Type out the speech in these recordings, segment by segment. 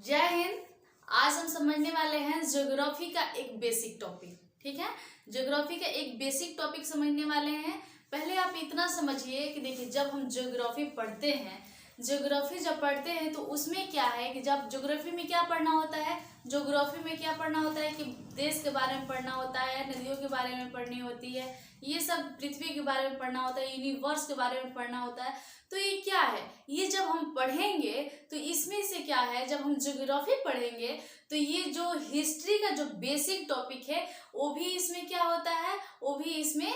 जय हिंद। आज हम समझने वाले हैं ज्योग्राफी का एक बेसिक टॉपिक। ठीक है, ज्योग्राफी का एक बेसिक टॉपिक समझने वाले हैं। पहले आप इतना समझिए कि देखिए, जब हम ज्योग्राफी पढ़ते हैं, ज्योग्राफी जब पढ़ते हैं तो उसमें क्या है कि जब ज्योग्राफी में क्या पढ़ना होता है, ज्योग्राफी में क्या पढ़ना होता है कि देश के बारे में पढ़ना होता है, नदियों के बारे में पढ़नी होती है, ये सब पृथ्वी के बारे में पढ़ना होता है, यूनिवर्स के बारे में पढ़ना होता है। तो ये क्या है, ये जब हम पढ़ेंगे तो इसमें से क्या है, जब हम ज्योग्राफी पढ़ेंगे तो ये जो हिस्ट्री का जो बेसिक टॉपिक है वो भी इसमें क्या होता है, वो भी इसमें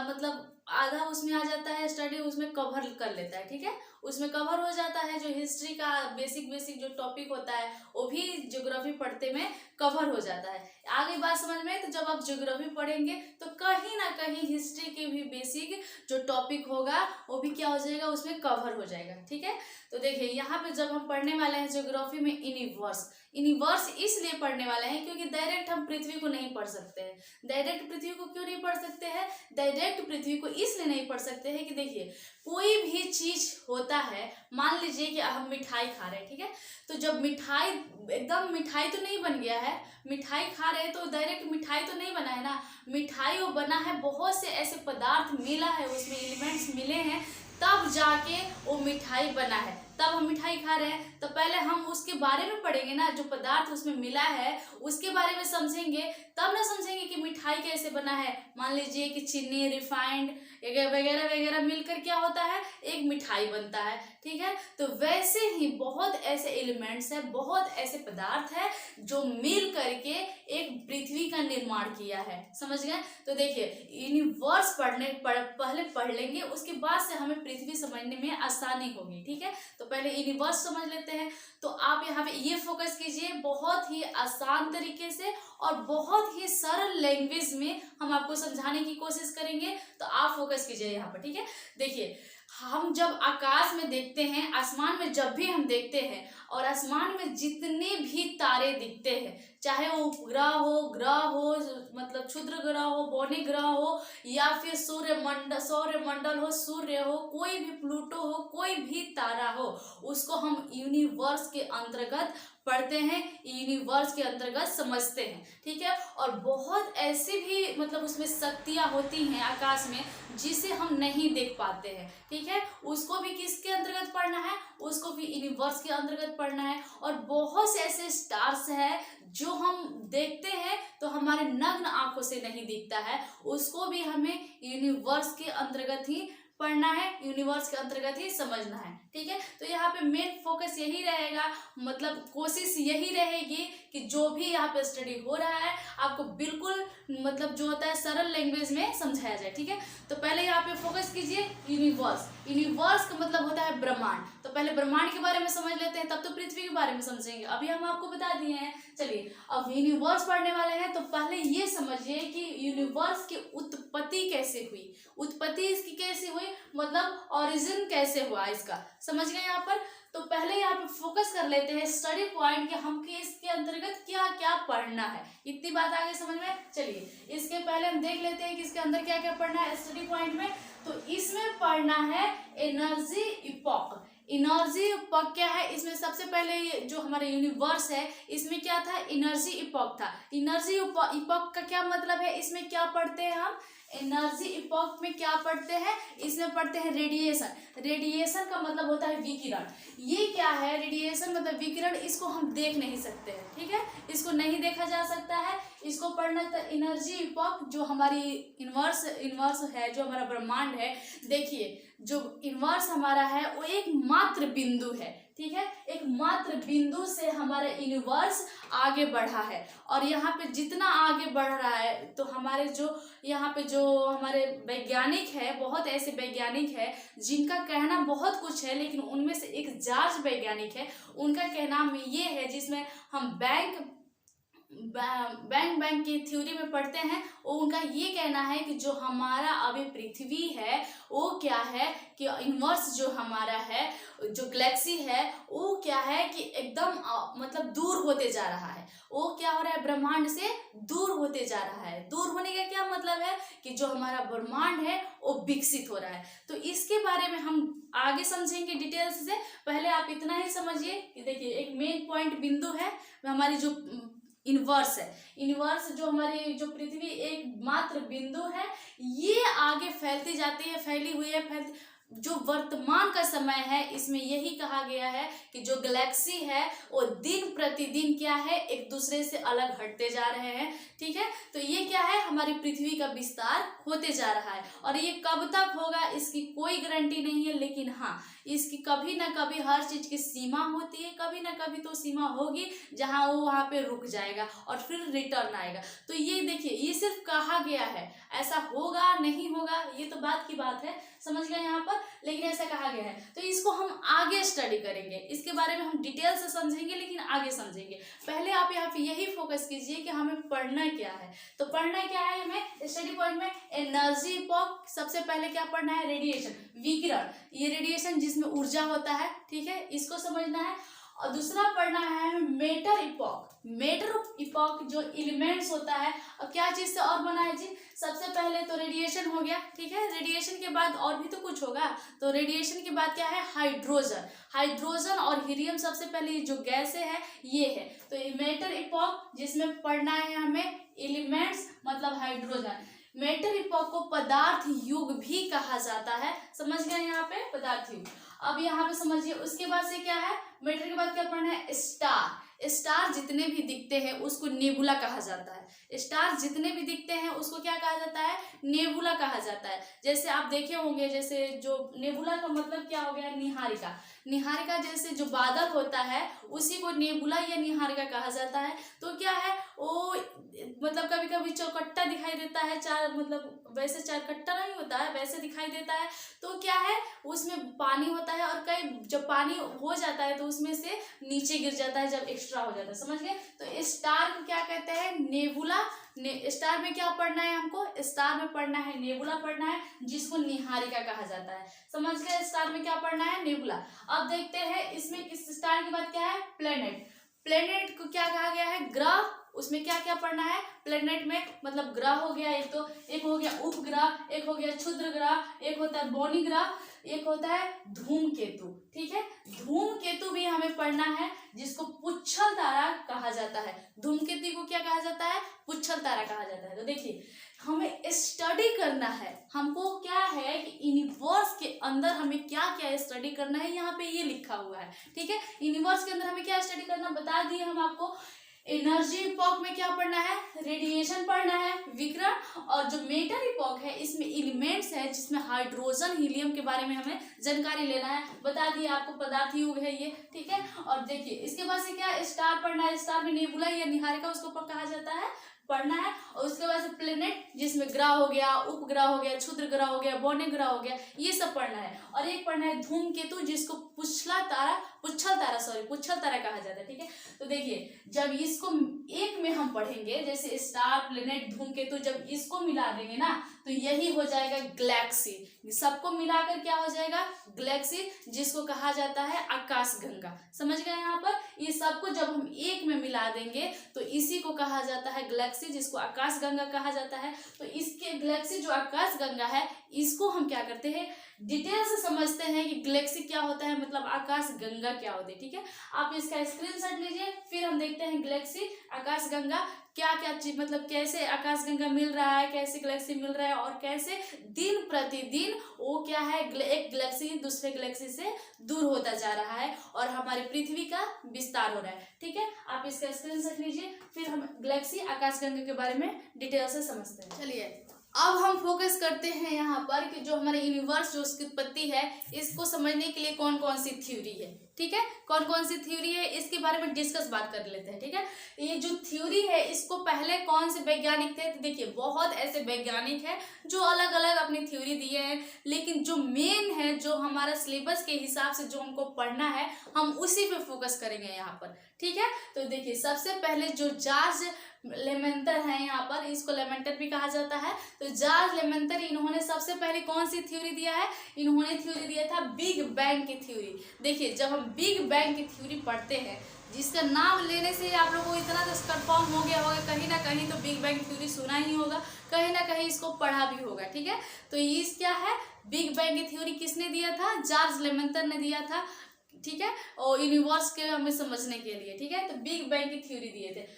मतलब आधा उसमें आ जाता है, स्टडी उसमें कवर कर लेता है। ठीक है, उसमें कवर हो जाता है। जो हिस्ट्री का बेसिक जो टॉपिक होता है वो भी ज्योग्राफी पढ़ते में कवर हो जाता है। आगे बात समझ में, तो जब आप ज्योग्राफी पढ़ेंगे तो कहीं ना कहीं हिस्ट्री के भी बेसिक जो टॉपिक होगा वो भी क्या हो जाएगा, उसमें कवर हो जाएगा। ठीक है, तो देखिए यहाँ पे जब हम पढ़ने वाले हैं ज्योग्राफी में यूनिवर्स इसलिए पढ़ने वाले हैं क्योंकि डायरेक्ट हम पृथ्वी को नहीं पढ़ सकते हैं। डायरेक्ट पृथ्वी को क्यों नहीं पढ़ सकते हैं, डायरेक्ट पृथ्वी को इसलिए नहीं पढ़ सकते हैं कि देखिए, कोई भी चीज होता है, मान लीजिए कि हम मिठाई खा रहे हैं। ठीक है, तो जब मिठाई एकदम मिठाई तो नहीं बन गया है, मिठाई खा रहे हैं तो डायरेक्ट मिठाई तो नहीं बना है ना, मिठाई वो बना है, बहुत से ऐसे पदार्थ मिला है, उसमें एलिमेंट्स मिले हैं, तब जाके वो मिठाई बना है, तब हम मिठाई खा रहे हैं। तो पहले हम उसके बारे में पढ़ेंगे ना, जो पदार्थ उसमें मिला है उसके बारे में समझेंगे, तब ना समझेंगे कि मिठाई कैसे बना है। मान लीजिए कि चीनी, रिफाइंड वगैरह वगैरह मिलकर क्या होता है, एक मिठाई बनता है। ठीक है, तो वैसे ही बहुत ऐसे एलिमेंट्स है, बहुत ऐसे पदार्थ है जो मिल करके एक पृथ्वी का निर्माण किया है। समझ गए? तो देखिए, यूनिवर्स पहले पढ़ लेंगे, उसके बाद से हमें पृथ्वी समझने में आसानी होगी। ठीक है, तो पहले यूनिवर्स समझ लेते हैं। तो आप यहाँ पे ये फोकस कीजिए, बहुत ही आसान तरीके से और बहुत ही सरल लैंग्वेज में हम आपको समझाने की कोशिश करेंगे, तो आप फोकस कीजिए यहाँ पर। ठीक है, देखिए, हम जब आकाश में देखते हैं, आसमान में जब भी हम देखते हैं और आसमान में जितने भी तारे दिखते हैं, चाहे वो ग्रह हो मतलब क्षुद्र ग्रह हो, बौने ग्रह हो, या फिर सौर मंडल हो, सूर्य हो, कोई भी प्लूटो हो, कोई भी तारा हो, उसको हम यूनिवर्स के अंतर्गत पढ़ते हैं, यूनिवर्स के अंतर्गत समझते हैं। ठीक है, और बहुत ऐसे भी मतलब उसमें शक्तियां होती हैं आकाश में जिसे हम नहीं देख पाते हैं। ठीक है, उसको भी किसके अंतर्गत पढ़ना है, उसको भी यूनिवर्स के अंतर्गत पढ़ना है। और बहुत से ऐसे स्टार्स है जो हम देखते हैं तो हमारे नग्न आंखों से नहीं दिखता है, उसको भी हमें यूनिवर्स के अंतर्गत ही पढ़ना है, यूनिवर्स के अंतर्गत ही समझना है। ठीक है, तो यहाँ पे मेन फोकस यही रहेगा, मतलब कोशिश यही रहेगी कि जो भी यहाँ पे स्टडी हो रहा है आपको बिल्कुल मतलब जो होता है सरल लैंग्वेज में समझाया जाए। ठीक है, तो पहले यहाँ पे फोकस कीजिए यूनिवर्स का मतलब होता है ब्रह्मांड। तो पहले ब्रह्मांड के बारे में समझ लेते हैं, तब तो पृथ्वी के बारे में समझेंगे। अभी हम आपको बता दिए हैं। चलिए, अब यूनिवर्स पढ़ने वाले हैं तो पहले ये समझिए कि यूनिवर्स की उत्पत्ति कैसे हुई, उत्पत्ति इसकी कैसे हुई, मतलब ओरिजिन कैसे हुआ इसका, समझ गए यहाँ पर। तो पहले यहाँ पे फोकस कर लेते हैं स्टडी पॉइंट कि हम इसके अंतर्गत क्या क्या पढ़ना है। इतनी बात आगे समझ में। चलिए, इसके पहले हम देख लेते हैं कि इसके अंदर क्या क्या पढ़ना है स्टडी पॉइंट में। तो इसमें पढ़ना है एनर्जी इपॉक। एनर्जी इपॉक क्या है, इसमें सबसे पहले जो हमारे यूनिवर्स है इसमें क्या था, एनर्जी इपॉक था। एनर्जी इपॉक का क्या मतलब है, इसमें क्या पढ़ते हैं हम, एनर्जी इपॉक में क्या पढ़ते हैं, इसमें पढ़ते हैं रेडिएशन। रेडिएशन का मतलब होता है विकिरण। ये क्या है, रेडिएशन मतलब विकिरण, इसको हम देख नहीं सकते हैं। ठीक है, इसको नहीं देखा जा सकता है, इसको पढ़ना था एनर्जी इपॉक। जो हमारी इनवर्स है, जो हमारा ब्रह्मांड है, देखिए जो इनवर्स हमारा है वो एक मात्र बिंदु है। ठीक है, एक मात्र बिंदु से हमारा यूनिवर्स आगे बढ़ा है, और यहाँ पे जितना आगे बढ़ रहा है तो हमारे जो यहाँ पे जो हमारे वैज्ञानिक है, बहुत ऐसे वैज्ञानिक है जिनका कहना बहुत कुछ है, लेकिन उनमें से एक जॉर्ज वैज्ञानिक है, उनका कहना में ये है, जिसमें हम बैंक की थ्योरी में पढ़ते हैं, वो उनका ये कहना है कि जो हमारा अभी पृथ्वी है वो क्या है कि यूनिवर्स जो हमारा है, जो गैलेक्सी है, वो क्या है कि एकदम मतलब दूर होते जा रहा है। वो क्या हो रहा है, ब्रह्मांड से दूर होते जा रहा है। दूर होने का क्या मतलब है कि जो हमारा ब्रह्मांड है वो विकसित हो रहा है। तो इसके बारे में हम आगे समझेंगे डिटेल्स से। पहले आप इतना ही समझिए कि देखिए एक मेन पॉइंट बिंदु है हमारी जो इनवर्स है, इनवर्स जो हमारी जो पृथ्वी एक मात्र बिंदु है, ये आगे फैलती जाती है, फैली हुई है, फैलती जो वर्तमान का समय है इसमें यही कहा गया है कि जो गैलेक्सी है वो दिन प्रतिदिन क्या है एक दूसरे से अलग हटते जा रहे हैं। ठीक है, तो ये क्या है हमारी पृथ्वी का विस्तार होते जा रहा है और ये कब तक होगा इसकी कोई गारंटी नहीं है, लेकिन हाँ इसकी कभी ना कभी हर चीज की सीमा होती है, कभी ना कभी तो सीमा होगी जहां वो वहां पे रुक जाएगा और फिर रिटर्न आएगा। तो ये देखिए ये सिर्फ कहा गया है, ऐसा होगा नहीं होगा ये तो बात की बात है, समझ गए यहाँ पर, लेकिन ऐसा कहा गया है। तो इसको हम आगे स्टडी करेंगे, इसके बारे में हम डिटेल से समझेंगे लेकिन आगे समझेंगे। पहले आप यहाँ पे यही फोकस कीजिए कि हमें पढ़ना क्या है। तो पढ़ना क्या है हमें स्टडी पॉइंट में, एनर्जी इपॉक, सबसे पहले क्या पढ़ना है, रेडिएशन, विकिरण, ये रेडिएशन जिसमें ऊर्जा होता है, ठीक है, इसको समझना है। और दूसरा पढ़ना है मेटर इपॉक, मेटर इपॉक जो एलिमेंट्स होता है और क्या चीज से और बना है जी, सबसे पहले तो रेडिएशन हो गया, ठीक है, रेडिएशन के बाद और भी तो कुछ होगा, तो रेडिएशन के बाद क्या है, हाइड्रोजन, हाइड्रोजन और हीलियम सबसे पहले जो गैस है ये है। तो मेटर इपॉक जिसमें पढ़ना है हमें एलिमेंट्स मतलब हाइड्रोजन। मेटर इपॉक को पदार्थ युग भी कहा जाता है, समझ गए यहाँ पे, पदार्थ युग। अब यहाँ पे समझिए उसके बाद से क्या है, मेटर के बाद क्या पढ़ना है, स्टार, स्टार जितने भी दिखते हैं उसको नेबुला कहा जाता है, स्टार जितने भी दिखते हैं उसको क्या कहा जाता है, नेबुला कहा जाता है। जैसे आप देखे होंगे, जैसे जो नेबुला का मतलब क्या हो गया, निहारिका, निहारिका जैसे जो बादल होता है उसी को नेबुला या निहारिका कहा जाता है। तो क्या है वो मतलब कभी कभी चौकट्टा दिखाई देता है, चार मतलब वैसे चार कट्टा नहीं होता है वैसे दिखाई देता है। तो क्या है उसमें पानी होता है और कई जब पानी हो जाता है तो उसमें से नीचे गिर जाता है जब एक्स्ट्रा हो जाता है, समझ गए। तो स्टार को क्या कहते हैं, नेबुला। स्टार में क्या पढ़ना है हमको, स्टार में पढ़ना है नेबुला पढ़ना है जिसको निहारिका कहा जाता है, समझ गए। स्टार में क्या पढ़ना है, नेबुला। अब देखते हैं इसमें इस स्टार की बात क्या है, प्लेनेट, प्लेनेट को क्या कहा गया है, ग्रह। उसमें क्या क्या पढ़ना है, प्लेनेट में मतलब ग्रह हो गया एक, तो एक हो गया उपग्रह, एक हो गया क्षुद्र ग्रह, एक होता है बौनी ग्रह, एक होता है धूमकेतु, ठीक है। धूमकेतु भी हमें पढ़ना है जिसको पुच्छल तारा कहा जाता है। धूमकेतु को क्या कहा जाता है, पुच्छल तारा कहा जाता है। तो देखिए हमें स्टडी करना है, हमको क्या है कि यूनिवर्स के अंदर हमें क्या क्या स्टडी करना है, यहाँ पे ये लिखा हुआ है, ठीक है। यूनिवर्स के अंदर हमें क्या स्टडी करना बता दिए हम आपको। एनर्जी इपॉक में क्या पढ़ना है, रेडिएशन पढ़ना है, विकिरण। और जो मेटर इपॉक है इसमें एलिमेंट्स है जिसमें हाइड्रोजन हीलियम के बारे में हमें जानकारी लेना है, बता दिया आपको पदार्थ युग है ये, ठीक है। और देखिए इसके बाद से क्या स्टार पढ़ना है, स्टार में नेबुला या निहारिका उसको कहा जाता है, पढ़ना है। और उसके बाद से प्लेनेट जिसमें ग्रह हो गया, उपग्रह हो गया, क्षुद्र ग्रह हो गया, बौने ग्रह हो गया, ये सब पढ़ना है। और एक पढ़ना है धूमकेतु जिसको पुच्छल तारा कहा जाता है, ठीक है। तो देखिए जब इसको एक में हम पढ़ेंगे, जैसे स्टार, प्लेनेट, धूमकेतु, जब इसको मिला देंगे ना तो यही हो जाएगा गैलेक्सी। सबको मिलाकर क्या हो जाएगा, गैलेक्सी, जिसको कहा जाता है आकाश गंगा, समझ गए। यहाँ पर ये सबको जब हम एक में मिला देंगे तो इसी को कहा जाता है गैलेक्सी, जिसको आकाश गंगा कहा जाता है। तो इसके गैलेक्सी जो आकाश गंगा है इसको हम क्या करते हैं, डिटेल से समझते हैं कि गैलेक्सी क्या होता है, मतलब आकाश गंगा क्या होती है, ठीक है। आप इसका स्क्रीनशॉट लीजिए, फिर हम देखते हैं गैलेक्सी, आकाश गंगा क्या क्या चीज, मतलब कैसे आकाश गंगा मिल रहा है, कैसे गैलेक्सी मिल रहा है और कैसे दिन प्रतिदिन वो क्या है एक गैलेक्सी दूसरे गैलेक्सी से दूर होता जा रहा है और हमारी पृथ्वी का विस्तार हो रहा है, ठीक है। आप इसका स्क्रीनशॉट लीजिए, फिर हम गैलेक्सी, आकाश गंगा के बारे में डिटेल से समझते हैं। चलिए अब हम फोकस करते हैं यहाँ पर कि जो हमारे यूनिवर्स जो उसकी उत्पत्ति है इसको समझने के लिए कौन कौन सी थ्योरी है, ठीक है। कौन कौन सी थ्योरी है इसके बारे में डिस्कस बात कर लेते हैं, ठीक है। ये जो थ्योरी है इसको पहले कौन से वैज्ञानिक थे, तो देखिए बहुत ऐसे वैज्ञानिक हैं जो अलग अलग अपनी थ्योरी दिए हैं, लेकिन जो मेन है जो हमारा सिलेबस के हिसाब से जो हमको पढ़ना है हम उसी पे फोकस करेंगे यहाँ पर, ठीक है। तो देखिए सबसे पहले जो जॉर्ज लेमेंटर है, यहाँ पर इसको लेमेंटर भी कहा जाता है। तो जॉर्ज लेमेंटर इन्होंने सबसे पहले कौन सी थ्योरी दिया है, इन्होंने थ्योरी दिया था बिग बैंग की थ्योरी। देखिए जब हम बिग बैंग की थ्योरी पढ़ते हैं, जिसका नाम लेने से आप लोगों को इतना तो कंफर्म हो गया होगा, कहीं ना कहीं तो बिग बैंग थ्योरी सुना ही होगा, कहीं ना कहीं इसको पढ़ा भी होगा। ठीक है, तो ये क्या है, बिग बैंग की थ्योरी किसने दिया था, चार्ल्स लेमेंथर ने दिया था। ठीक है, और यूनिवर्स के हमें समझने के लिए। ठीक है, तो बिग बैंग की थ्योरी दिए थे।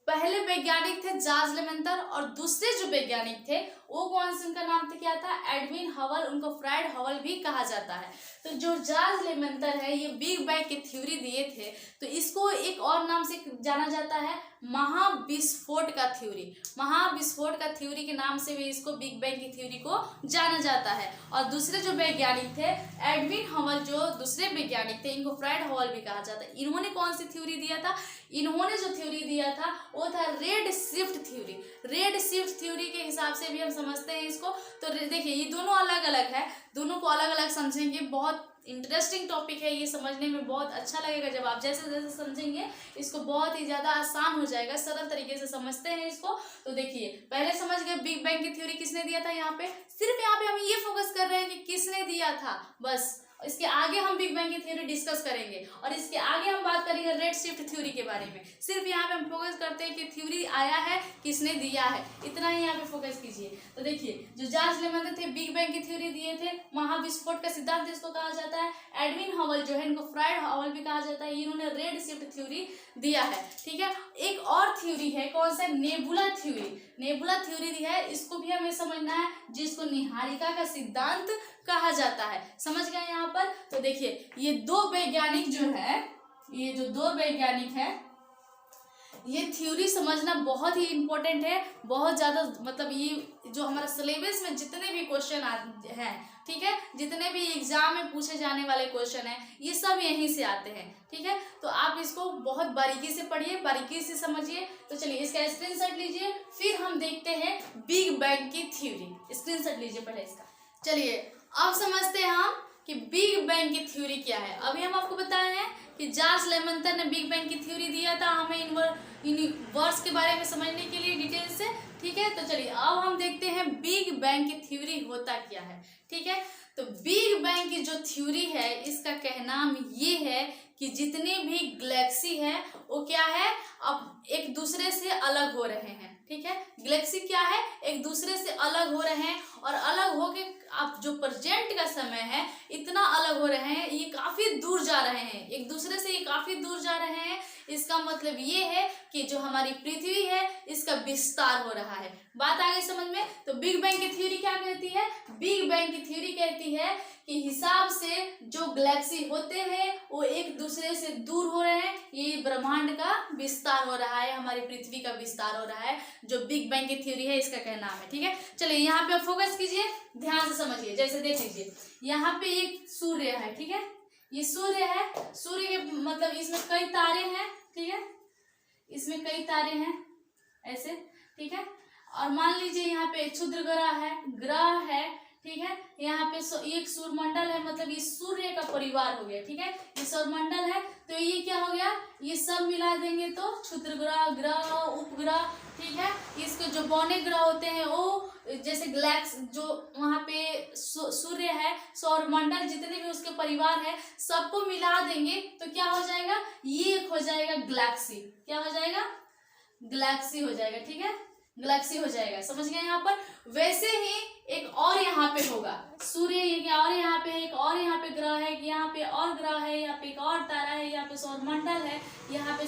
पहले वैज्ञानिक थे चार्ल्स लेमेंथर, और दूसरे जो वैज्ञानिक थे वो कौन से, उनका नाम था क्या था, एडविन हबल, उनको फ्राइड हबल भी कहा जाता है। तो जो चार्ल्स लेमेंथर है ये बिग बैंग की थ्योरी दिए थे, तो इसको एक और नाम से जाना जाता है, महाविस्फोट का थ्योरी। महाविस्फोट का थ्योरी के नाम से भी इसको बिग बैंग की थ्योरी को जाना जाता है। और दूसरे जो वैज्ञानिक थे एडविन हबल, जो दूसरे वैज्ञानिक थे, इनको फ्राइड हबल भी कहा जाता है। इन्होंने कौन सी थ्योरी दिया था, इन्होंने जो थ्योरी दिया था वो था red shift theory. Red shift theory के हिसाब से भी हम समझते हैं इसको। तो देखिए ये दोनों अलग अलग है, दोनों को अलग अलग समझेंगे। बहुत इंटरेस्टिंग टॉपिक है, ये समझने में बहुत अच्छा लगेगा। जब आप जैसे जैसे समझेंगे इसको बहुत ही ज़्यादा आसान हो जाएगा, सरल तरीके से समझते हैं इसको। तो देखिए पहले समझ गए बिग बैंग की थ्योरी किसने दिया था, यहाँ पे सिर्फ यहाँ पे हम ये फोकस कर रहे हैं कि किसने दिया था बस। इसके आगे हम बिग बैंग की थ्योरी डिस्कस करेंगे और इसके आगे हम बात करेंगे रेड शिफ्ट थ्योरी के बारे में। सिर्फ यहाँ पे हम फोकस करते हैं कि थ्योरी आया है, किसने दिया है, इतना ही यहाँ पे फोकस कीजिए। तो देखिए जो चार्ल्स लेमेंथर थे बिग बैंग की थ्योरी दिए थे, महाविस्फोट का सिद्धांत इसको कहा जाता है। एडविन हबल जो है, इनको फ्राइड हबल भी कहा जाता है, इन्होंने रेड शिफ्ट थ्योरी दिया है। ठीक है, एक और थ्योरी है, कौन सा, नेबुला थ्योरी। नेबुला थ्योरी दी है, इसको भी हमें समझना है, जिसको निहारिका का सिद्धांत कहा जाता है। समझ गए यहाँ पर। तो देखिए ये दो वैज्ञानिक जो है, ये जो दो वैज्ञानिक है, ये थ्योरी समझना बहुत ही इम्पोर्टेंट है, बहुत ज़्यादा। मतलब ये जो हमारा सिलेबस में जितने भी क्वेश्चन हैं, ठीक है, जितने भी एग्जाम में पूछे जाने वाले क्वेश्चन हैं, ये सब यहीं से आते हैं। ठीक है, तो आप इसको बहुत बारीकी से पढ़िए, बारीकी से समझिए। तो चलिए इसका स्क्रीनशॉट लीजिए, फिर हम देखते हैं बिग बैंग की थ्योरी। स्क्रीनशॉट लीजिए पहले इसका। चलिए अब समझते हैं हम कि बिग बैंग की थ्योरी क्या है। अभी हम आपको बताए हैं कि चार्ल्स लेमेंथर ने बिग बैंग की थ्योरी दिया था हमें यूनिवर्स के बारे में समझने के लिए डिटेल से। ठीक है, तो चलिए अब हम देखते हैं बिग बैंग की थ्योरी होता क्या है। ठीक है, तो बिग बैंग की जो थ्योरी है इसका कहनाम ये है कि जितने भी गैलेक्सी है वो क्या है, अब एक दूसरे से अलग हो रहे हैं। ठीक है, गैलेक्सी क्या है, एक दूसरे से अलग हो रहे हैं, और अलग होके अब जो प्रेजेंट का समय है इतना अलग हो रहे हैं, ये काफी दूर जा रहे हैं, एक दूसरे से ये काफी दूर जा रहे हैं। इसका मतलब ये है कि जो हमारी पृथ्वी है इसका विस्तार हो रहा है। बात आ गई समझ में। तो बिग बैंग की थ्योरी क्या कहती है, बिग बैंग की थ्योरी कहती है कि हिसाब से जो गैलेक्सी होते हैं वो एक दूसरे से दूर हो रहे हैं, ये ब्रह्मांड का विस्तार हो रहा है, हमारी पृथ्वी का विस्तार हो रहा है, जो बिग बैंग की थ्योरी है इसका कहना है। ठीक है, चलिए यहाँ पे फोकस कीजिए, ध्यान से समझिए। जैसे देख लीजिए यहाँ पे एक सूर्य है, ठीक है, ये सूर्य है, सूर्य के मतलब इसमें कई तारे हैं। ठीक है, इसमें कई तारे हैं ऐसे। ठीक है, और मान लीजिए यहाँ पे क्षुद्र ग्रह है। ठीक है, यहाँ पे एक सूर्यमंडल है, मतलब ये सूर्य का परिवार हो गया। ठीक है, ये सौरमंडल है, तो ये क्या हो गया, ये सब मिला देंगे तो क्षुद्र ग्रह उपग्रह। ठीक है, इसके जो बौने ग्रह होते हैं वो जैसे गैलेक्सी, जो वहाँ पे सूर्य है, सौरमंडल जितने भी उसके परिवार है सबको मिला देंगे तो क्या हो जाएगा, ये एक हो जाएगा गैलेक्सी। क्या हो जाएगा, गैलेक्सी हो जाएगा। ठीक है, गैलेक्सी हो जाएगा। समझ गए यहाँ पर। वैसे ही एक और यहाँ पे होगा सूर्य, और यहाँ पे एक और यहाँ पे ग्रह है, यहाँ पे और ग्रह है, यहाँ पे एक और तारा है, यहाँ पे सौरमंडल है, यहाँ पे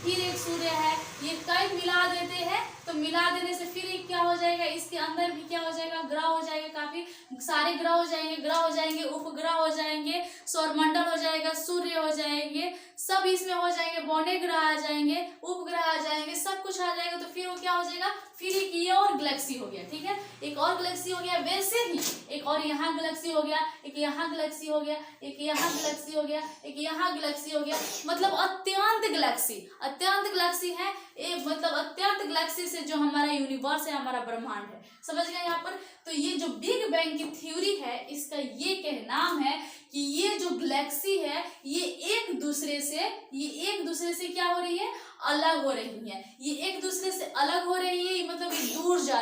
फिर एक सूर्य है। ये कई मिला देते हैं तो मिला देने से फिर एक क्या हो जाएगा, इसके अंदर भी क्या हो जाएगा, ग्रह हो जाएगा, काफी सारे ग्रह हो जाएंगे, उपग्रह हो जाएंगे, सौरमंडल हो जाएगा, सूर्य हो जाएंगे, सब इसमें हो जाएंगे, बौने ग्रह आ जाएंगे, उपग्रह आ जाएंगे, सब कुछ आ जाएगा। तो फिर वो क्या हो जाएगा, फिर एक ये और गैलेक्सी हो गया। ठीक है, एक और गैलेक्सी हो गया। वैसे ही एक और यहाँ गैलेक्सी हो गया, एक यहाँ गैलेक्सी हो गया, एक यहाँ गैलेक्सी हो गया, एक यहाँ गैलेक्सी हो गया। मतलब अत्यंत गैलेक्सी है, एक मतलब अत्यंत गैलेक्सी से जो हमारा यूनिवर्स है, हमारा ब्रह्मांड है। समझ गए यहाँ पर। तो ये जो बिग बैंग की थ्योरी है इसका ये कहनाम है कि ये जो गैलेक्सी है ये एक दूसरे से क्या हो रही है, अलग हो रही है। ये एक दूसरे से अलग हो रही है, मतलब दूर जा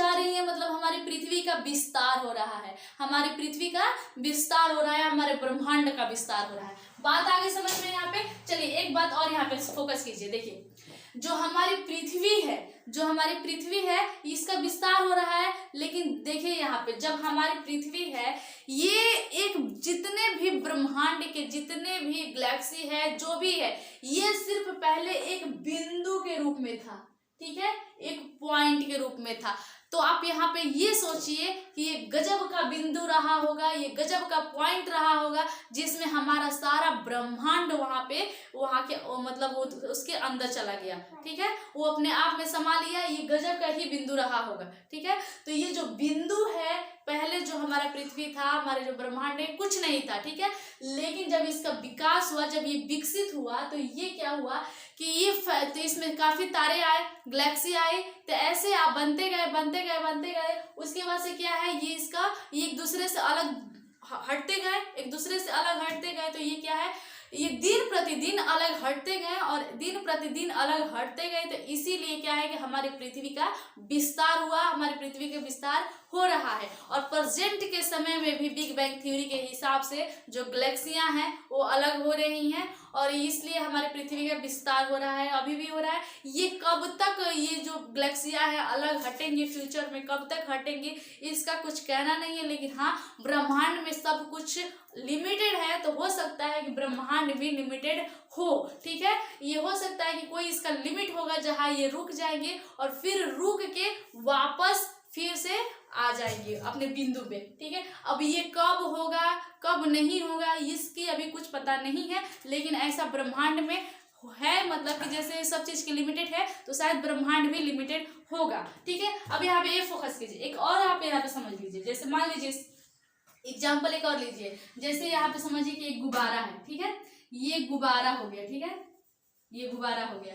रही है, मतलब हमारी पृथ्वी का विस्तार हो रहा है, हमारी पृथ्वी का विस्तार हो रहा है, हमारे ब्रह्मांड का विस्तार हो रहा है। बात आगे समझ में यहाँ पे। चलिए एक बात और यहाँ पे फोकस कीजिए। देखिए जो हमारी पृथ्वी है इसका विस्तार हो रहा है, लेकिन देखिए यहाँ पे जब हमारी पृथ्वी है ये एक जितने भी ब्रह्मांड के जितने भी गैलेक्सी है जो भी है ये सिर्फ पहले एक बिंदु के रूप में था, ठीक है, एक पॉइंट के रूप में था। तो आप यहाँ पे ये सोचिए कि ये गजब का बिंदु रहा होगा, ये गजब का पॉइंट रहा होगा जिसमें हमारा सारा ब्रह्मांड वहाँ के मतलब वो उसके अंदर चला गया, ठीक है, वो अपने आप में समा लिया, ये गजब का ही बिंदु रहा होगा, ठीक है। तो ये जो बिंदु है पहले जो हमारा पृथ्वी था, हमारे जो ब्रह्मांड है कुछ नहीं था, ठीक है, लेकिन जब इसका विकास हुआ, जब ये विकसित हुआ तो ये क्या हुआ कि तो इसमें काफी तारे आए, गैलेक्सी आए, तो ऐसे आप बनते गए। उसके बाद से क्या है ये एक दूसरे से अलग हटते गए, तो ये क्या है ये दिन प्रतिदिन अलग हटते गए, तो इसीलिए क्या है कि हमारी पृथ्वी का विस्तार हुआ, हमारी पृथ्वी का विस्तार हो रहा है। और प्रेजेंट के समय में भी बिग बैंग थ्योरी के हिसाब से जो गैलेक्सियां हैं वो अलग हो रही हैं और इसलिए हमारी पृथ्वी का विस्तार हो रहा है, अभी भी हो रहा है। ये कब तक ये जो गैलेक्सियां हैं अलग हटेंगे, फ्यूचर में कब तक हटेंगे इसका कुछ कहना नहीं है, लेकिन हाँ ब्रह्मांड में सब कुछ लिमिटेड है, तो हो सकता है कि ब्रह्मांड भी लिमिटेड हो, ठीक है, ये हो सकता है कि कोई इसका लिमिट होगा जहाँ ये रुक जाएंगे और फिर रुक के वापस फिर से आ जाएंगे अपने बिंदु पे, ठीक है। अब ये कब होगा कब नहीं होगा इसकी अभी कुछ पता नहीं है, लेकिन ऐसा ब्रह्मांड में है, मतलब कि जैसे सब चीज की लिमिटेड है तो शायद ब्रह्मांड भी लिमिटेड होगा, ठीक है। अब यहाँ पे ये फोकस कीजिए, एक और आप यहाँ पे समझ लीजिए। जैसे मान लीजिए एग्जाम्पल एक और लीजिए, जैसे यहाँ पे समझिए कि एक गुब्बारा है, ठीक है, ये गुब्बारा हो गया, ठीक है, ये गुब्बारा हो गया।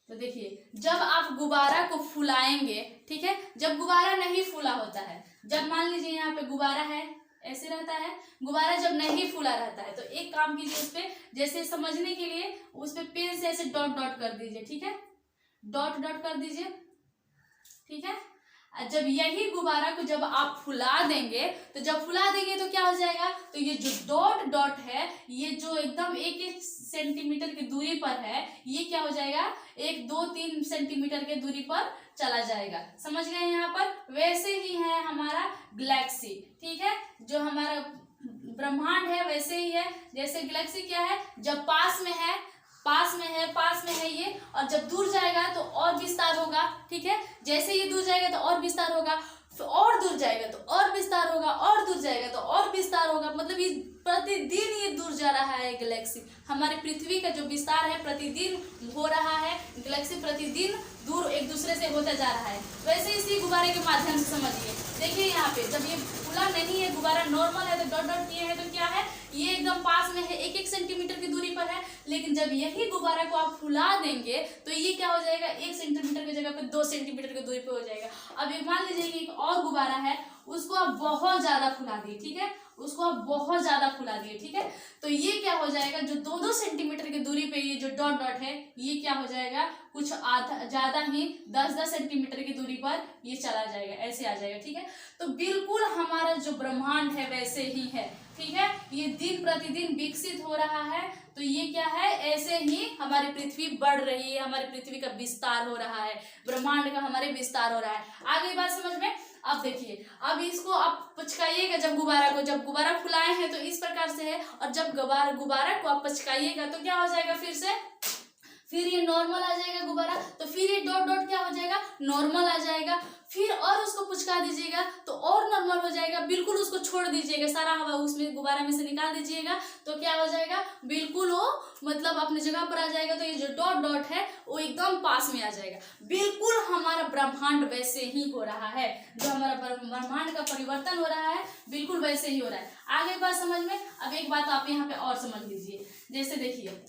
तो देखिए जब आप गुब्बारा को फुलाएंगे, ठीक है, जब गुब्बारा नहीं फूला होता है, जब मान लीजिए यहाँ पे गुब्बारा है ऐसे रहता है, गुब्बारा जब नहीं फूला रहता है तो एक काम कीजिए उस पे, जैसे समझने के लिए उस पे पेन से ऐसे डॉट डॉट कर दीजिए, ठीक है, डॉट डॉट कर दीजिए, ठीक है। जब यही गुब्बारा को जब आप फुला देंगे तो तो क्या हो जाएगा, तो ये जो डॉट डॉट है ये जो एकदम 1-1 सेंटीमीटर की दूरी पर है ये क्या हो जाएगा 1-2-3 सेंटीमीटर के दूरी पर चला जाएगा, समझ गए यहाँ पर। वैसे ही है हमारा गैलेक्सी, ठीक है, जो हमारा ब्रह्मांड है वैसे ही है। जैसे गैलेक्सी क्या है, जब पास में है ये, और जब दूर जाएगा तो और विस्तार होगा, ठीक है, जैसे ये दूर जाएगा तो और विस्तार होगा, और दूर जाएगा तो और विस्तार होगा, और दूर जाएगा तो और विस्तार होगा, मतलब ये प्रतिदिन ये दूर जा रहा है गैलेक्सी। हमारी पृथ्वी का जो विस्तार है प्रतिदिन हो रहा है, गैलेक्सी प्रतिदिन दूर एक दूसरे से होता जा रहा है। वैसे इसी गुब्बारे के माध्यम से समझिए, देखिए यहाँ पे जब ये खुला नहीं है गुब्बारा नॉर्मल है तो डॉट डॉट किए हैं तो क्या है ये एकदम पास में है, 1-1 सेंटीमीटर की दूरी पर है, लेकिन जब यही गुब्बारा को आप फुला देंगे तो ये क्या हो जाएगा 1 सेंटीमीटर की जगह पे 2 सेंटीमीटर की दूरी पे हो जाएगा। अब एक मान लीजिए कि एक और गुब्बारा है, उसको आप बहुत ज्यादा फुला दिए, ठीक है, उसको आप बहुत ज्यादा फुला दिए, ठीक है, तो ये क्या हो जाएगा जो 2-2 सेंटीमीटर की दूरी पे ये जो डॉट डॉट है ये क्या हो जाएगा कुछ आधा ज्यादा ही 10-10 सेंटीमीटर की दूरी पर ये चला जाएगा, ऐसे आ जाएगा, ठीक है। तो बिल्कुल हमारा जो ब्रह्मांड है वैसे ही है, ठीक है, ये दिन प्रतिदिन विकसित हो रहा है, तो ये क्या है ऐसे ही हमारी पृथ्वी बढ़ रही है, हमारी पृथ्वी का विस्तार हो रहा है, ब्रह्मांड का हमारे विस्तार हो रहा है। आगे बात समझ में। अब देखिए अब इसको आप पचकाइएगा, जब गुब्बारा फुलाए हैं तो इस प्रकार से है, और जब गुब्बारा को आप पचकाइएगा तो क्या हो जाएगा फिर ये नॉर्मल आ जाएगा गुब्बारा, तो फिर ये डॉट डॉट क्या हो जाएगा नॉर्मल आ जाएगा, फिर और उसको पुचका दीजिएगा तो और नॉर्मल हो जाएगा, बिल्कुल उसको छोड़ दीजिएगा, सारा हवा उसमें गुब्बारा में से निकाल दीजिएगा तो क्या हो जाएगा बिल्कुल वो मतलब अपनी जगह पर आ जाएगा, तो ये जो डॉट डॉट है वो एकदम पास में आ जाएगा। बिल्कुल हमारा ब्रह्मांड वैसे ही हो रहा है, जो हमारा ब्रह्मांड का परिवर्तन हो रहा है बिल्कुल वैसे ही हो रहा है। आगे बात समझ में। अब एक बात आप यहाँ पे और समझ लीजिए, जैसे देखिए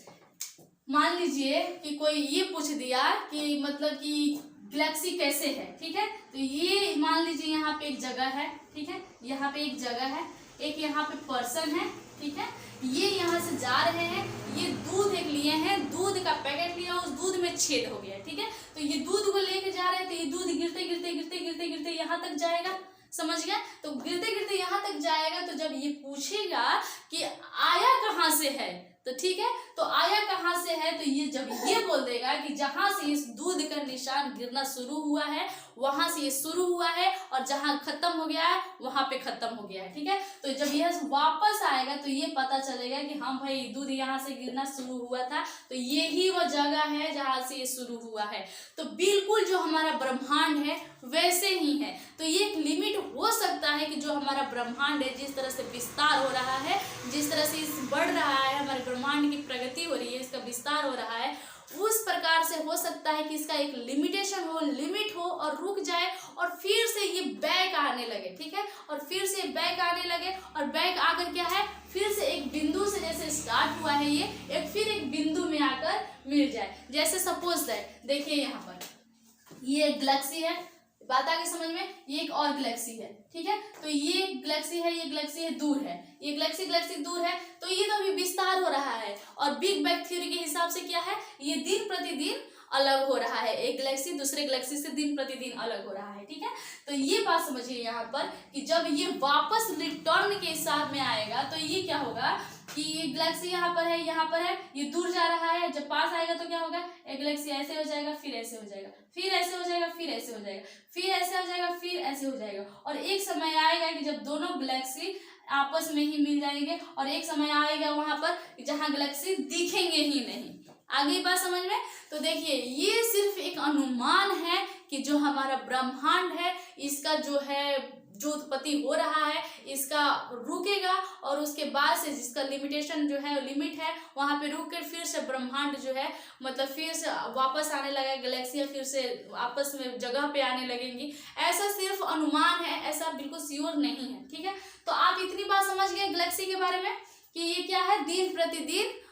मान लीजिए कि कोई ये पूछ दिया कि मतलब कि गैलेक्सी कैसे है, ठीक है, तो ये मान लीजिए यहाँ पे एक जगह है, ठीक है, यहाँ पे एक जगह है, एक यहाँ पे पर्सन है, ठीक है, ये यहाँ से जा रहे हैं, ये दूध एक लिए हैं, दूध का पैकेट लिया, उस दूध में छेद हो गया, ठीक है, तो ये दूध को लेके जा रहे हैं तो ये दूध गिरते गिरते गिरते गिरते गिरते यहाँ तक जाएगा, समझ गए? तो गिरते गिरते यहाँ तक जाएगा, तो जब ये पूछेगा कि आया कहाँ से है, तो ठीक है, तो आया कहाँ से है, तो ये जब ये बोल देगा कि जहां से इस दूध का निशान गिरना शुरू हुआ है वहां से ये शुरू हुआ है, और जहां खत्म हो गया है वहां पे खत्म हो गया है, ठीक है। तो जब यह वापस आएगा तो ये पता चलेगा कि हाँ भाई दूध यहाँ से गिरना शुरू हुआ था, तो यही वो जगह है जहां से ये शुरू हुआ है। तो बिल्कुल जो हमारा ब्रह्मांड है वैसे ही है। तो ये एक लिमिट हो सकता है कि जो हमारा ब्रह्मांड है जिस तरह से विस्तार हो रहा है, जिस तरह से इस बढ़ रहा है, हमारे ब्रह्मांड की प्रगति हो रही है, इसका विस्तार हो रहा है, उस प्रकार से हो सकता है कि इसका एक लिमिटेशन हो, लिमिट हो और रुक जाए, और फिर से ये बैक आने लगे, ठीक है, और फिर से बैक आने लगे, और बैक आकर क्या है, फिर से एक बिंदु से जैसे स्टार्ट हुआ है ये एक फिर एक बिंदु में आकर मिल जाए। जैसे सपोज दैट देखिए यहाँ पर ये एक गैलेक्सी है, बात आ गई समझ में, ये एक और गैलेक्सी है, ठीक है, तो ये गैलेक्सी है, ये गैलेक्सी है दूर है, ये गैलेक्सी दूर है, तो ये तो अभी विस्तार हो रहा है, और बिग बैंग थ्योरी के हिसाब से क्या है, ये दिन प्रतिदिन अलग हो रहा है, एक गैलेक्सी दूसरे गैलेक्सी से दिन प्रतिदिन अलग हो रहा है, ठीक है। तो ये बात समझिए यहाँ पर कि जब ये वापस रिटर्न के हिसाब में आएगा तो ये क्या होगा कि ये गैलेक्सी यहाँ पर है, ये दूर जा रहा है, जब पास आएगा तो क्या होगा, एक गैलेक्सी ऐसे हो जाएगा, फिर ऐसे हो जाएगा, फिर ऐसे हो जाएगा, फिर ऐसे हो जाएगा, फिर ऐसे हो जाएगा, फिर ऐसे हो जाएगा, और एक समय आएगा कि जब दोनों गैलेक्सी आपस में ही मिल जाएंगे, और एक समय आएगा वहां पर जहां गैलेक्सी दिखेंगे ही नहीं। आगे बात समझ में? तो देखिए ये सिर्फ एक अनुमान है कि जो हमारा ब्रह्मांड है इसका जो है जो उत्पत्ति हो रहा है इसका रुकेगा, और उसके बाद से जिसका लिमिटेशन जो है लिमिट है वहां पे रुक कर फिर से ब्रह्मांड जो है मतलब फिर से वापस आने लगा, गैलेक्सियां फिर से आपस में जगह पे आने लगेंगी। ऐसा सिर्फ अनुमान है, ऐसा बिल्कुल श्योर नहीं है, ठीक है। तो आप इतनी बात समझ गए गैलेक्सी के बारे में कि ये क्या है, दिन प्रतिदिन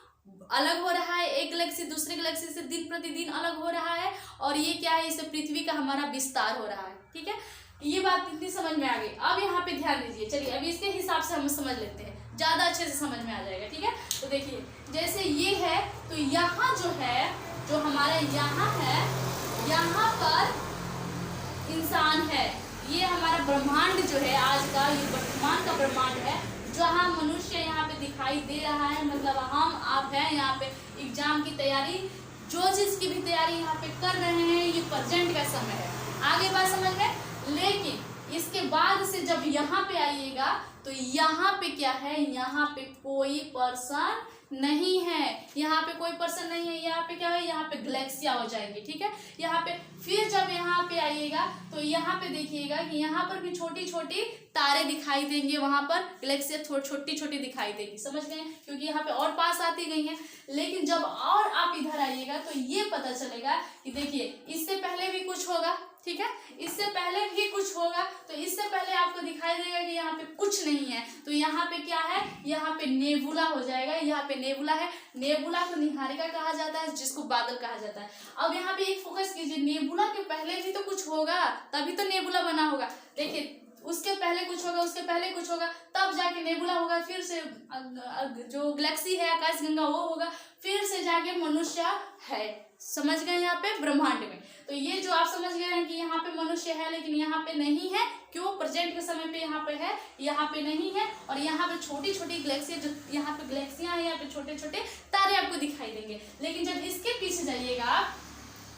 अलग हो रहा है, एक गैलेक्सी दूसरे गैलेक्सी से दिन प्रतिदिन अलग हो रहा है, और ये क्या है, इसे पृथ्वी का हमारा विस्तार हो रहा है, ठीक है। ये बात इतनी समझ में आ गई। अब यहाँ पे ध्यान दीजिए, चलिए अभी इसके हिसाब से हम समझ लेते हैं, ज्यादा अच्छे से समझ में आ जाएगा, ठीक है। तो देखिए जैसे ये है, तो यहाँ जो है, जो हमारा यहाँ है, यहाँ पर इंसान है, ये हमारा ब्रह्मांड जो है आज का, ये वर्तमान का ब्रह्मांड है, जहाँ मनुष्य यहाँ पे दिखाई दे रहा है, मतलब हम आप हैं यहाँ पे एग्जाम की तैयारी, जो चीज की भी तैयारी यहाँ पे कर रहे हैं, ये प्रेजेंट का समय है। आगे बात समझ में? लेकिन इसके बाद से जब यहाँ पे आइएगा तो यहाँ पे क्या है, यहाँ पे कोई पर्सन नहीं है, यहाँ पे कोई पर्सन नहीं है, यहाँ पे क्या है, यहाँ पे गैलेक्सियां हो जाएंगी, ठीक है। यहाँ पे फिर जब यहाँ पे आइएगा तो यहाँ पे देखिएगा कि यहाँ पर भी छोटी छोटी तारे दिखाई देंगे, वहां पर गैलेक्सियां छोटी छोटी दिखाई देगी, समझ गए, क्योंकि यहाँ पे और पास आती गई हैं। लेकिन जब और आप इधर आइएगा तो ये पता चलेगा कि देखिए इससे पहले भी कुछ होगा, ठीक है, इससे पहले भी कुछ होगा, तो इससे पहले आपको दिखाई देगा कि यहाँ पे कुछ नहीं है, तो यहाँ पे क्या है, यहाँ पे नेबुला हो जाएगा, यहाँ पे नेबुला है, नेबुला को निहारिका कहा जाता है, जिसको बादल कहा जाता है। अब यहाँ पे एक फोकस कीजिए, नेबुला के पहले भी तो कुछ होगा, तभी तो नेबुला बना होगा। देखिए उसके पहले कुछ होगा, उसके पहले कुछ होगा, तब जाके नेबुला होगा, फिर से जो गैलेक्सी है आकाशगंगा वो होगा, फिर से जाके मनुष्य है, समझ गए यहाँ पे ब्रह्मांड में। तो ये जो आप समझ गए हैं कि यहाँ पे मनुष्य है लेकिन यहाँ पे नहीं है, क्यों, प्रेजेंट के समय पे यहाँ पे है, यहाँ पे नहीं है, और यहाँ पे छोटी छोटी गैलेक्सी, जो यहाँ पे गैलेक्सियां हैं, यहाँ पे छोटे छोटे तारे आपको दिखाई देंगे। लेकिन जब इसके पीछे जाइएगा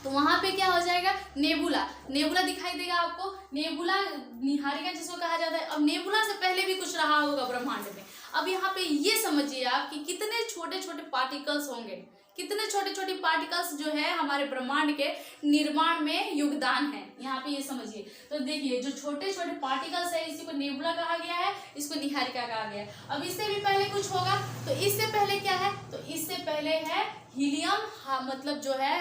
तो वहां पे क्या हो जाएगा, नेबुला, नेबुला दिखाई देगा आपको, नेबुला निहारिका जिसको कहा जाता है। अब नेबुला से पहले भी कुछ रहा होगा ब्रह्मांड में। अब यहाँ पे ये समझिए आप कि कितने छोटे छोटे पार्टिकल्स होंगे, कितने छोटे छोटे पार्टिकल्स जो है हमारे ब्रह्मांड के निर्माण में योगदान है, यहाँ पे ये समझिए। तो देखिए जो छोटे छोटे पार्टिकल्स है इसी को नेबुला कहा गया है, इसको निहारिका कहा गया है। अब इससे भी पहले कुछ होगा, तो इससे पहले क्या है, तो इससे पहले है हीलियम, हाँ मतलब जो है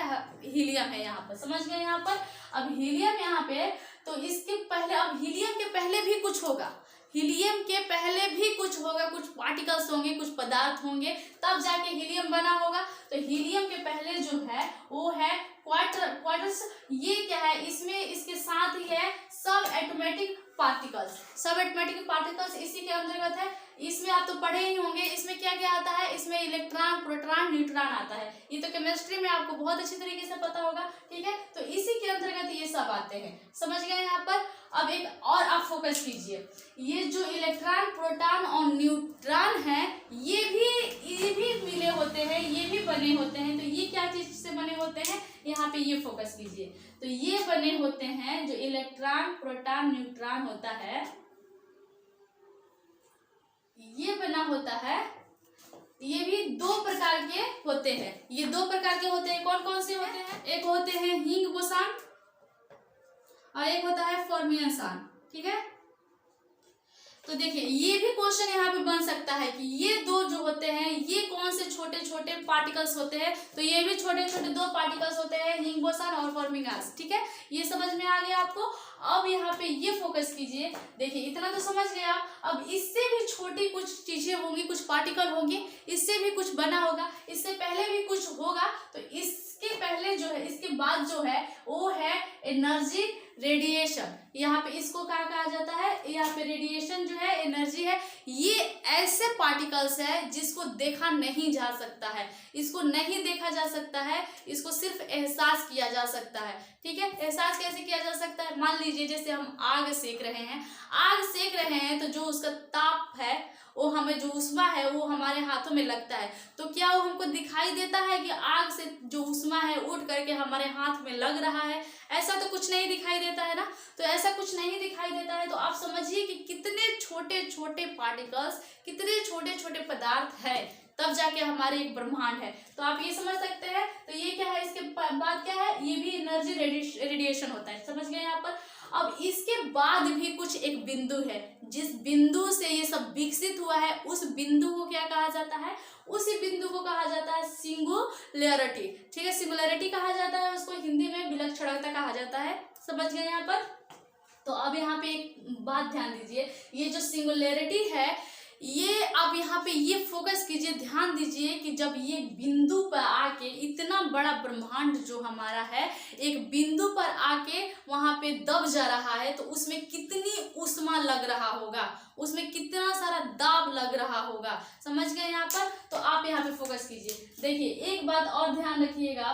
हीलियम है यहाँ पर, समझ गए यहाँ पर। अब हीलियम यहाँ पे, तो इसके पहले, अब हीलियम के पहले भी कुछ होगा, हीलियम के पहले भी कुछ होगा, कुछ पार्टिकल्स होंगे, कुछ पदार्थ होंगे, तब जाके हीलियम बना होगा। तो हीलियम के पहले जो है वो है क्वार्टर्स, ये क्या है, इसमें इसके साथ ही है सब एटॉमिक पार्टिकल्स, सब एटॉमिक पार्टिकल्स इसी के अंतर्गत है। इसमें आप तो पढ़े ही होंगे, इसमें क्या क्या आता है, इसमें इलेक्ट्रॉन, प्रोटॉन, न्यूट्रॉन आता है। ये तो केमिस्ट्री में आपको बहुत अच्छी तरीके से पता होगा, ठीक है। तो इसी के अंतर्गत ये सब आते हैं, समझ गए यहाँ पर। अब एक और आप फोकस कीजिए, ये जो इलेक्ट्रॉन, प्रोटॉन और न्यूट्रॉन है, ये भी मिले होते हैं, ये भी बने होते हैं। तो ये क्या चीज से बने होते हैं, यहाँ पे ये फोकस कीजिए। तो ये बने होते हैं, जो इलेक्ट्रॉन, प्रोटॉन, न्यूट्रॉन होता है, ये बना होता है, ये भी दो प्रकार के होते हैं। ये दो प्रकार के होते हैं, कौन कौन से होते हैं, एक होते हैं हिंग बोसान और एक होता है फर्मियन, ठीक है। तो देखिए ये भी क्वेश्चन यहाँ पे बन सकता है कि ये दो जो होते हैं, ये कौन से छोटे छोटे पार्टिकल्स होते हैं। तो ये भी छोटे छोटे दो पार्टिकल्स होते हैं, हिंग बोसान और फर्मियन, ठीक है। ये समझ में आ गया आपको। अब यहाँ पे ये फोकस कीजिए, देखिए इतना तो समझ गए आप। अब इससे भी छोटी कुछ चीजें होंगी, कुछ पार्टिकल होंगी, इससे भी कुछ बना होगा, इससे पहले भी कुछ होगा। तो इसके पहले जो है, इसके बाद जो है वो है एनर्जी रेडिएशन। यहाँ पे इसको क्या कहा जाता है, यहाँ पे रेडिएशन जो है, एनर्जी है। ये ऐसे पार्टिकल्स है जिसको देखा नहीं जा सकता है, इसको नहीं देखा जा सकता है, इसको सिर्फ एहसास किया जा सकता है, ठीक है। एहसास कैसे किया जा सकता है, मान लीजिए जैसे हम आग सेक रहे हैं, आग सेक रहे हैं, तो जो उसका ताप है, वो हमें जो उष्मा है वो हमारे हाथों में लगता है। तो क्या वो हमको दिखाई देता है कि आग से जो उष्मा है उठ करके हमारे हाथ में लग रहा है? ऐसा तो कुछ नहीं दिखाई देता है ना। तो ऐसा कुछ नहीं दिखाई देता है, तो आप समझिए कि कितने छोटे छोटे पार्टिकल्स, कितने छोटे छोटे पदार्थ है, तब जाके हमारे एक ब्रह्मांड है। तो आप ये समझ सकते हैं। तो ये क्या है, इसके बाद क्या है, ये भी एनर्जी रेडिएशन होता है, समझ गए यहाँ पर। अब इसके बाद भी कुछ एक बिंदु है, जिस बिंदु से ये सब विकसित हुआ है, उस बिंदु को क्या कहा जाता है, उसी बिंदु को कहा जाता है सिंगुलैरिटी, ठीक है। सिंगुलैरिटी कहा जाता है उसको, हिंदी में विलक्षणता कहा जाता है, समझ गए यहाँ पर। तो अब यहाँ पे एक बात ध्यान दीजिए, ये जो सिंगुलैरिटी है, ये आप यहाँ पे ये फोकस कीजिए, ध्यान दीजिए कि जब ये बिंदु पर आके, इतना बड़ा ब्रह्मांड जो हमारा है, एक बिंदु पर आके वहां पे दब जा रहा है, तो उसमें कितनी उष्मा लग रहा होगा, उसमें कितना सारा दाब लग रहा होगा, समझ गए यहाँ पर। तो आप यहाँ पे फोकस कीजिए। देखिए एक बात और ध्यान रखिएगा,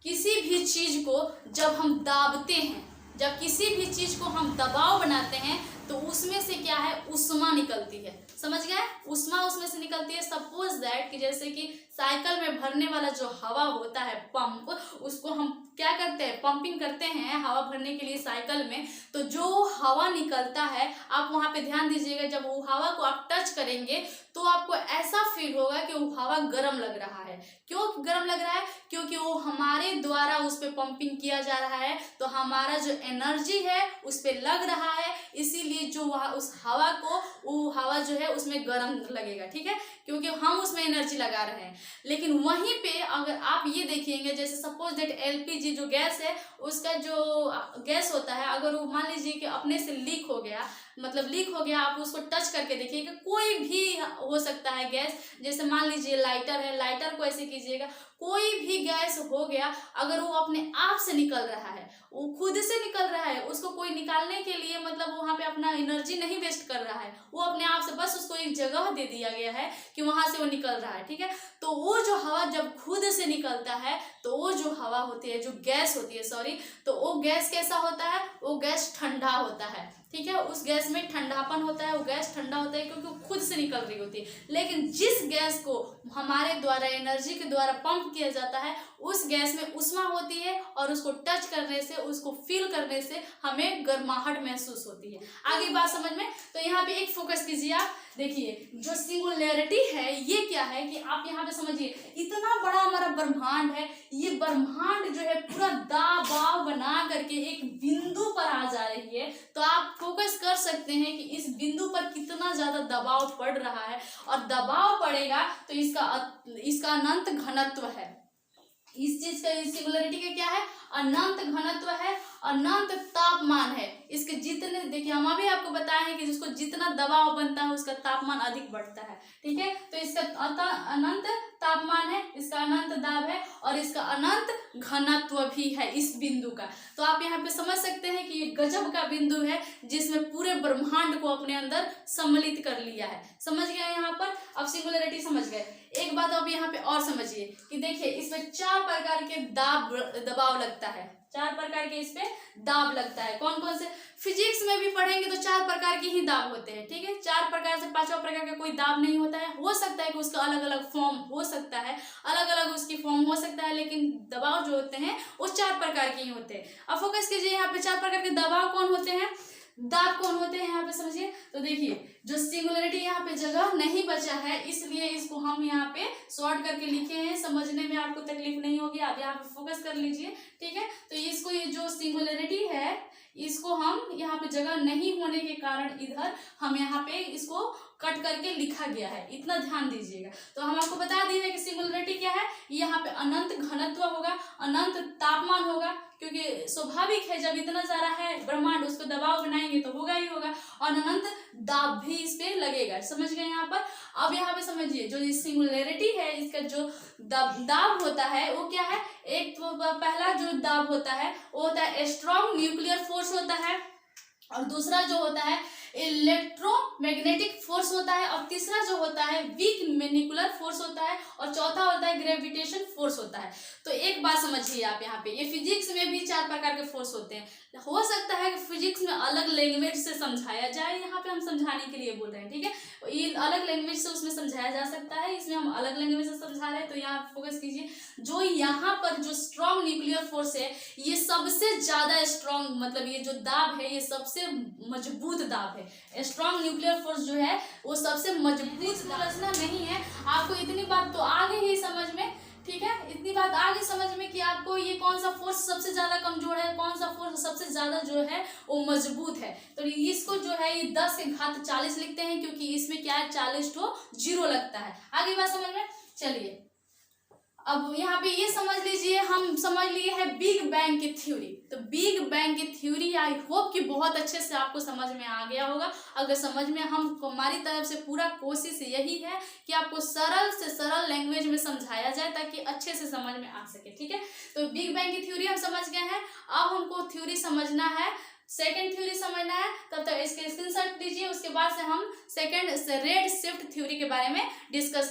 किसी भी चीज को जब हम दाबते हैं, जब किसी भी चीज को हम दबाव बनाते हैं, तो उसमें से क्या है, उष्मा निकलती है, समझ गए। उष्मा उसमें से निकलती है। सपोज दैट कि जैसे कि साइकिल में भरने वाला जो हवा होता है, पंप, उसको हम क्या करते हैं, पंपिंग करते हैं हवा भरने के लिए साइकिल में। तो जो हवा निकलता है, आप वहां पे ध्यान दीजिएगा, जब वो हवा को आप टच करेंगे तो आपको ऐसा फील होगा कि वो हवा गर्म लग रहा है। क्यों गर्म लग रहा है, क्योंकि वो हमारे द्वारा उस पर पंपिंग किया जा रहा है, तो हमारा जो एनर्जी है उस पर लग रहा है, इसीलिए जो वहाँ उस हवा को, वो हवा जो है उसमें गर्म लगेगा, ठीक है, क्योंकि हम उसमें एनर्जी लगा रहे हैं। लेकिन वहीं पे अगर आप ये देखेंगे, जैसे सपोज दैट एलपीजी जो गैस है, उसका जो गैस होता है, अगर वो मान लीजिए कि अपने से लीक हो गया, मतलब लीक हो गया, आप उसको टच करके देखिएगा, कोई भी हो सकता है गैस, जैसे मान लीजिए लाइटर है, लाइटर को ऐसे कीजिएगा, कोई भी गैस हो गया, अगर वो अपने आप से निकल रहा है, वो खुद से निकल रहा है, उसको कोई निकालने के लिए मतलब वहां पे अपना एनर्जी नहीं वेस्ट कर रहा है, वो अपने आप से, बस उसको एक जगह दे दिया गया है कि वहां से वो निकल रहा है, ठीक है। तो वो जो हवा जब खुद से निकलता है, तो वो जो हवा होती है, जो गैस होती है, सॉरी, तो वो गैस कैसा होता है, वो गैस ठंडा होता है, ठीक है। उस गैस में ठंडापन होता है, वो गैस ठंडा होता है क्योंकि वो खुद से निकल रही होती है। लेकिन जिस गैस को हमारे द्वारा, एनर्जी के द्वारा पंप किया जाता है, उस गैस में उष्मा होती है, और उसको टच करने से, उसको फील करने से हमें गर्माहट महसूस होती है। आगे बात समझ में। तो यहाँ पे एक फोकस कीजिए आप, देखिए जो सिंगुलैरिटी है, ये क्या है कि आप यहाँ पे समझिए, इतना बड़ा हमारा ब्रह्मांड है, ये ब्रह्मांड जो है पूरा दाबाव बना करके एक बिंदु पर आ जा रही है। तो आप फोकस कर सकते हैं कि इस बिंदु पर कितना ज्यादा दबाव पड़ रहा है, और दबाव पड़ेगा तो इसका अनंत घनत्व है, इस चीज का सिंगुलरिटी का क्या है, अनंत घनत्व है, अनंत तापमान है। इसके जितने, देखिए हम अभी आपको बताए हैं कि जिसको जितना दबाव बनता है उसका तापमान अधिक बढ़ता है, ठीक है। तो इसका अनंत तापमान है, इसका अनंत दाब है और इसका अनंत घनत्व भी है इस बिंदु का। तो आप यहाँ पे समझ सकते हैं कि ये गजब का बिंदु है जिसमें पूरे ब्रह्मांड को अपने अंदर सम्मिलित कर लिया है। समझ गए यहाँ पर, अब सिंगुलरिटी समझ गए। एक बात अब यहाँ पे और समझिए कि देखिए इसमें 4 प्रकार के दबाव लगता है, 4 प्रकार के इस पे दाब लगता है। कौन कौन से, फिजिक्स में भी पढ़ेंगे तो 4 प्रकार के ही दाब होते हैं, ठीक है। 4 प्रकार से 5वां प्रकार का कोई दाब नहीं होता है। हो सकता है कि उसका अलग अलग फॉर्म हो सकता है, अलग अलग उसकी फॉर्म हो सकता है, लेकिन दबाव जो होते हैं वो 4 प्रकार के ही होते हैं। अब फोकस कीजिए यहाँ पे 4 प्रकार के दबाव कौन होते हैं, दाब कौन होते हैं यहाँ पे समझिए। तो देखिए जो सिंगुलरिटी यहाँ पे जगह नहीं बचा है इसलिए इसको हम यहाँ पे शॉर्ट करके लिखे हैं, समझने में आपको तकलीफ नहीं होगी, आप यहाँ पे फोकस कर लीजिए, ठीक है। तो इसको, ये जो सिंगुलरिटी है इसको हम यहाँ पे जगह नहीं होने के कारण इधर हम यहाँ पे इसको कट करके लिखा गया है, इतना ध्यान दीजिएगा। तो हम आपको बता दिए हैं कि सिंगुलरिटी क्या है, यहाँ पे अनंत घनत्व होगा, अनंत तापमान होगा, क्योंकि स्वाभाविक है जब इतना सारा है ब्रह्मांड उसको दबाव बनाएंगे तो होगा ही होगा, और अनंत दाब भी इस पे लगेगा। समझ गए यहाँ पर। अब यहाँ पे समझिए जो सिंगुलरिटी है इसका जो दाब होता है वो क्या है, एक तो पहला जो दाब होता है वो होता है स्ट्रॉन्ग न्यूक्लियर फोर्स होता है, और दूसरा जो होता है इलेक्ट्रोमैग्नेटिक फोर्स होता है, और तीसरा जो होता है वीक मॉलिक्यूलर फोर्स होता है, और चौथा होता है ग्रेविटेशन फोर्स होता है। तो एक बात समझिए आप यहाँ पे, ये फिजिक्स में भी 4 प्रकार के फोर्स होते हैं। हो सकता है कि फिजिक्स में अलग लैंग्वेज से समझाया जाए, यहाँ पे हम समझाने के लिए बोल रहे हैं, ठीक है। ये अलग लैंग्वेज से उसमें समझाया जा सकता है, इसमें हम अलग लैंग्वेज से समझा रहे हैं। तो यहाँ फोकस कीजिए, जो यहाँ पर जो स्ट्रॉन्ग न्यूक्लियर फोर्स है ये सबसे ज्यादा स्ट्रॉन्ग, मतलब ये जो दाब है ये सबसे मजबूत दाब है। स्ट्रॉन्ग न्यूक्लियर फोर्स जो है वो सबसे मजबूत संरचना नहीं है। आपको इतनी बात तो आगे ही समझ में, ठीक है, इतनी बात आगे समझ में कि आपको ये कौन सा फोर्स सबसे ज्यादा कमजोर है, कौन सा फोर्स सबसे ज्यादा जो है वो मजबूत है। तो इसको जो है ये 10 के घात 40 लिखते हैं, क्योंकि इसमें क्या है 40 तो 0 लगता है। आगे बात समझ में, चलिए अब यहाँ पे ये समझ लीजिए, हम समझ लिए है बिग बैंग की थ्योरी। तो बिग बैंग की थ्योरी आई होप कि बहुत अच्छे से आपको समझ में आ गया होगा। अगर समझ में, हम हमारी तरफ से पूरा कोशिश यही है कि आपको सरल से सरल लैंग्वेज में समझाया जाए ताकि अच्छे से समझ में आ सके, ठीक है। तो बिग बैंग की थ्योरी हम समझ गए हैं। अब हमको थ्योरी समझना है, सेकंड थ्योरी समझना है, तब तक इसके स्क्रीनशॉट लीजिए। उसके बाद से हम सेकंड रेड शिफ्ट थ्योरी के बारे में डिस्कस करेंगे।